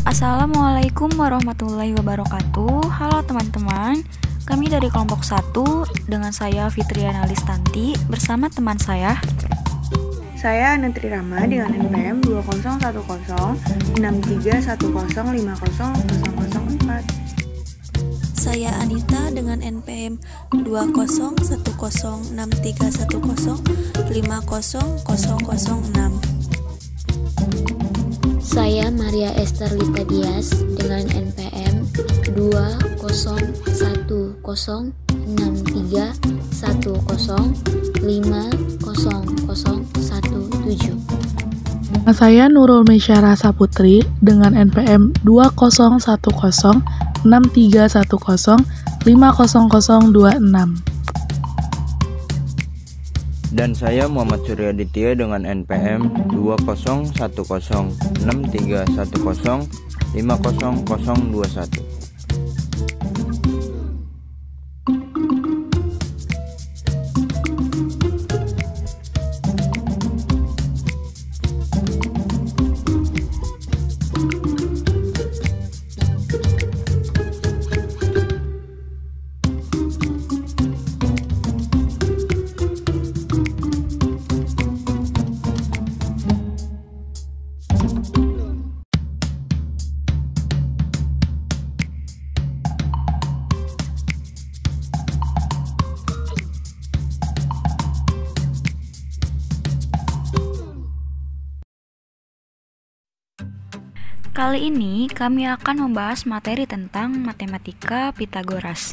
Assalamualaikum warahmatullahi wabarakatuh. Halo teman-teman, kami dari kelompok 1 dengan saya Fitriana Listanti bersama teman saya Nutri Rama dengan NPM 20106310500004. Saya Anita dengan NPM 20106310500006. Saya Maria Esther Lita Dias dengan NPM 20106310500017. Saya Nurul Mesyara Saputri dengan NPM 20106310500026. Dan saya Muhammad Suryaditya dengan NPM 20106310500021. Kali ini kami akan membahas materi tentang matematika Pitagoras.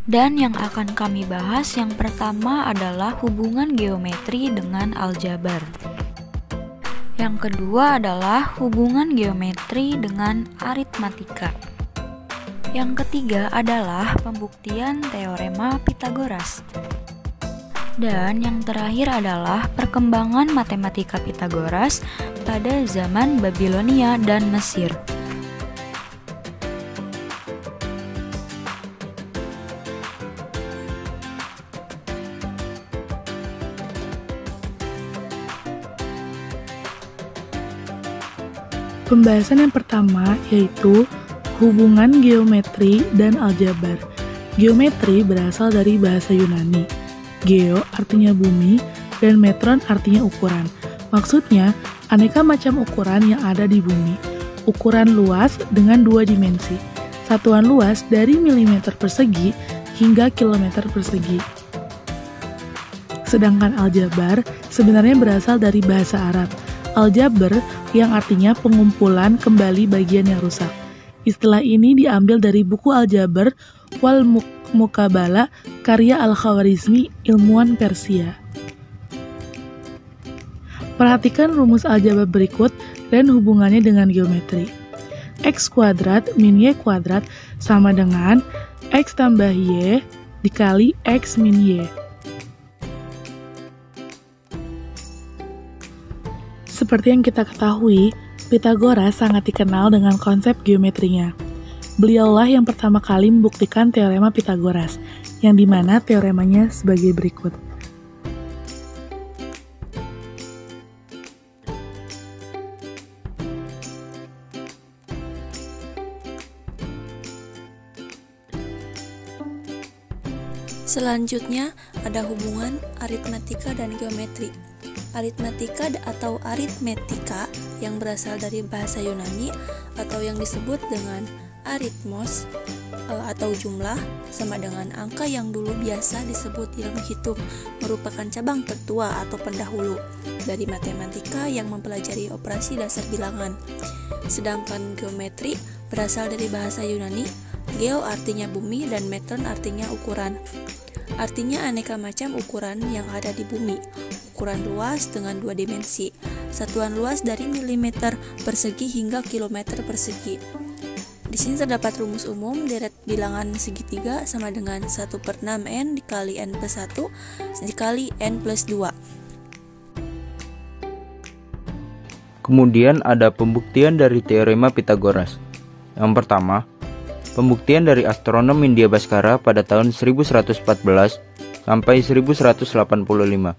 Dan yang akan kami bahas yang pertama adalah hubungan geometri dengan aljabar. Yang kedua adalah hubungan geometri dengan aritmatika. Yang ketiga adalah pembuktian teorema Pitagoras. Dan yang terakhir adalah perkembangan matematika Pitagoras pada zaman Babilonia dan Mesir. Pembahasan yang pertama yaitu hubungan geometri dan aljabar. Geometri berasal dari bahasa Yunani. Geo artinya bumi dan metron artinya ukuran. Maksudnya, aneka macam ukuran yang ada di bumi. Ukuran luas dengan 2 dimensi. Satuan luas dari milimeter persegi hingga kilometer persegi. Sedangkan aljabar sebenarnya berasal dari bahasa Arab. Aljabar yang artinya pengumpulan kembali bagian yang rusak. Istilah ini diambil dari buku Aljabar wal Mukabala karya Al-Khawarizmi, ilmuwan Persia. Perhatikan rumus aljabar berikut dan hubungannya dengan geometri. X kuadrat min Y kuadrat sama dengan X tambah Y dikali X min Y. Seperti yang kita ketahui, Pitagoras sangat dikenal dengan konsep geometrinya. Beliaulah yang pertama kali membuktikan teorema Pitagoras, yang dimana teoremanya sebagai berikut. Selanjutnya ada hubungan aritmatika dan geometri. Aritmatika atau aritmetika yang berasal dari bahasa Yunani atau yang disebut dengan aritmos atau jumlah sama dengan angka yang dulu biasa disebut ilmu hitung, merupakan cabang tertua atau pendahulu dari matematika yang mempelajari operasi dasar bilangan. Sedangkan geometri berasal dari bahasa Yunani. Geo artinya bumi dan metron artinya ukuran. Artinya aneka macam ukuran yang ada di bumi. Ukuran luas dengan 2 dimensi. Satuan luas dari milimeter persegi hingga kilometer persegi. Di sini terdapat rumus umum deret bilangan segitiga sama dengan 1/6n dikali n plus 1 dikali n plus 2. Kemudian ada pembuktian dari teorema Pitagoras. Yang pertama, pembuktian dari astronom India Bhaskara pada tahun 1114 sampai 1185.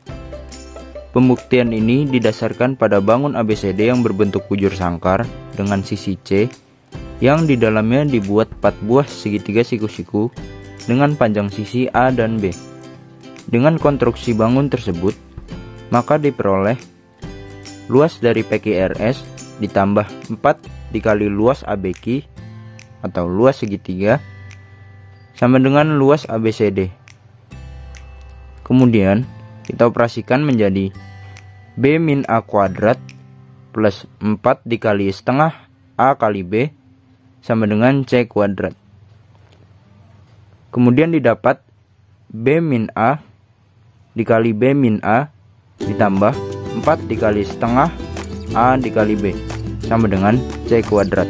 Pembuktian ini didasarkan pada bangun ABCD yang berbentuk bujur sangkar dengan sisi C yang di dalamnya dibuat 4 buah segitiga siku-siku dengan panjang sisi A dan B. Dengan konstruksi bangun tersebut, maka diperoleh luas dari PQRS ditambah 4 dikali luas ABQ atau luas segitiga sama dengan luas ABCD. Kemudian kita operasikan menjadi B min A kuadrat plus 4 dikali setengah A kali B sama dengan C kuadrat. Kemudian didapat B min A dikali B min A ditambah 4 dikali setengah A dikali B sama dengan C kuadrat.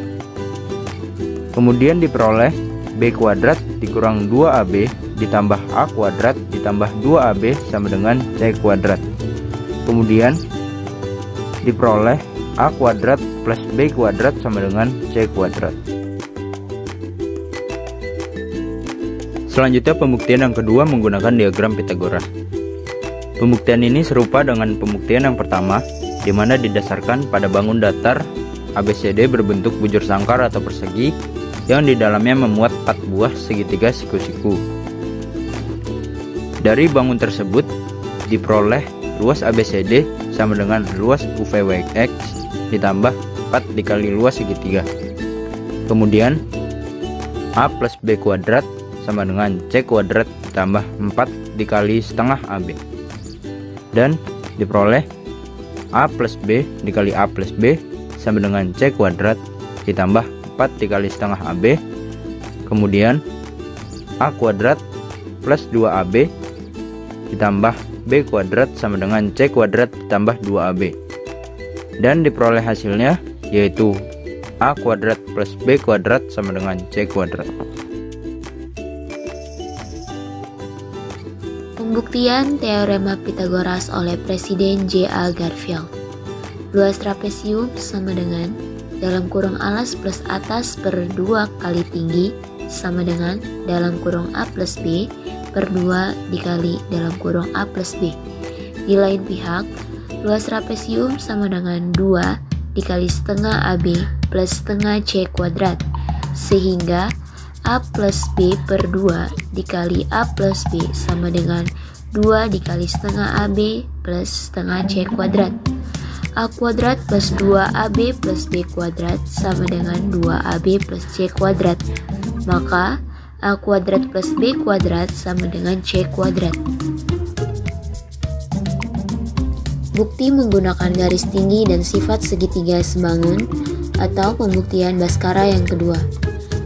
Kemudian diperoleh B kuadrat dikurang 2AB ditambah A kuadrat ditambah 2AB sama dengan C kuadrat. Kemudian diperoleh A kuadrat plus B kuadrat sama dengan C kuadrat. Selanjutnya pembuktian yang kedua menggunakan diagram Pythagoras. Pembuktian ini serupa dengan pembuktian yang pertama, di mana didasarkan pada bangun datar ABCD berbentuk bujur sangkar atau persegi yang di dalamnya memuat 4 buah segitiga siku-siku. Dari bangun tersebut diperoleh luas ABCD sama dengan luas UVWX ditambah 4 dikali luas segitiga. Kemudian A plus B kuadrat sama dengan C kuadrat ditambah 4 dikali setengah AB. Dan diperoleh A plus B dikali A plus B sama dengan C kuadrat ditambah 4 dikali setengah AB. Kemudian A kuadrat plus 2AB ditambah B kuadrat sama dengan C kuadrat ditambah 2AB. Dan diperoleh hasilnya yaitu A kuadrat plus B kuadrat sama dengan C kuadrat. Pembuktian teorema Pythagoras oleh Presiden J.A. Garfield. Luas trapesium sama dengan dalam kurung alas plus atas per 2 kali tinggi sama dengan dalam kurung A plus B per 2 dikali dalam kurung A plus B. Di lain pihak, luas trapesium sama dengan 2 dikali setengah AB plus setengah C kuadrat, sehingga A plus B per 2 dikali A plus B sama dengan 2 dikali setengah AB plus setengah C kuadrat. A kuadrat plus 2AB plus B kuadrat sama dengan 2AB plus C kuadrat. Maka A kuadrat plus B kuadrat sama dengan C kuadrat. Bukti menggunakan garis tinggi dan sifat segitiga sebangun atau pembuktian Bhaskara yang kedua.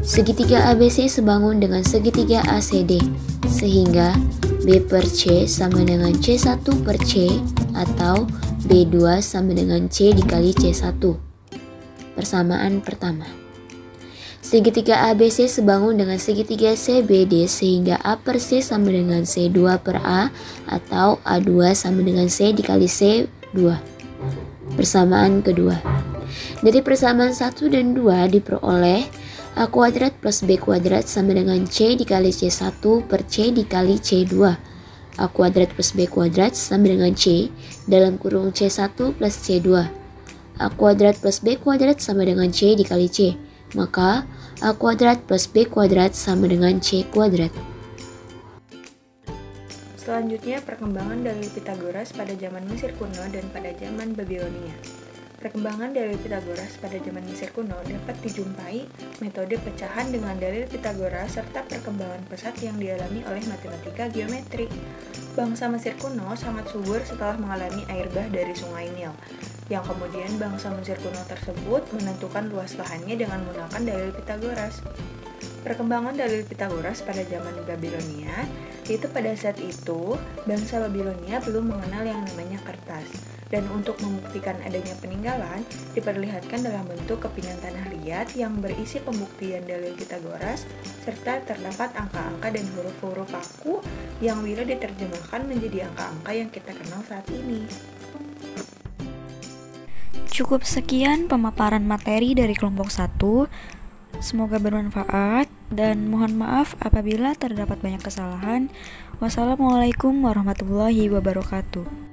Segitiga ABC sebangun dengan segitiga ACD, sehingga B per C sama dengan C1 per C atau B2 sama dengan C dikali C1. Persamaan pertama. Segitiga ABC sebangun dengan segitiga CBD sehingga A per C sama dengan C2 per A atau A2 sama dengan C dikali C2. Persamaan kedua. Dari persamaan 1 dan 2 diperoleh A kuadrat plus B kuadrat sama dengan C dikali C1 per C dikali C2. A kuadrat plus B kuadrat sama dengan C dalam kurung C1 plus C2. A kuadrat plus B kuadrat sama dengan C dikali C. Maka A kuadrat plus B kuadrat sama dengan C kuadrat. Selanjutnya, perkembangan dalil Pythagoras pada zaman Mesir kuno dan pada zaman Babilonia. Perkembangan dalil Pythagoras pada zaman Mesir kuno dapat dijumpai metode pecahan dengan dalil Pythagoras serta perkembangan pesat yang dialami oleh matematika geometri. Bangsa Mesir kuno sangat subur setelah mengalami air bah dari sungai Nil, yang kemudian bangsa Mesir kuno tersebut menentukan luas lahannya dengan menggunakan dalil Pythagoras. Perkembangan dalil Pythagoras pada zaman Babilonia, yaitu pada saat itu bangsa Babilonia belum mengenal yang namanya kertas, dan untuk membuktikan adanya peninggalan diperlihatkan dalam bentuk kepingan tanah liat yang berisi pembuktian dalil Pythagoras serta terdapat angka-angka dan huruf-huruf kaku yang bila diterjemahkan menjadi angka-angka yang kita kenal saat ini. Cukup sekian pemaparan materi dari kelompok 1. Semoga bermanfaat dan mohon maaf apabila terdapat banyak kesalahan. Wassalamualaikum warahmatullahi wabarakatuh.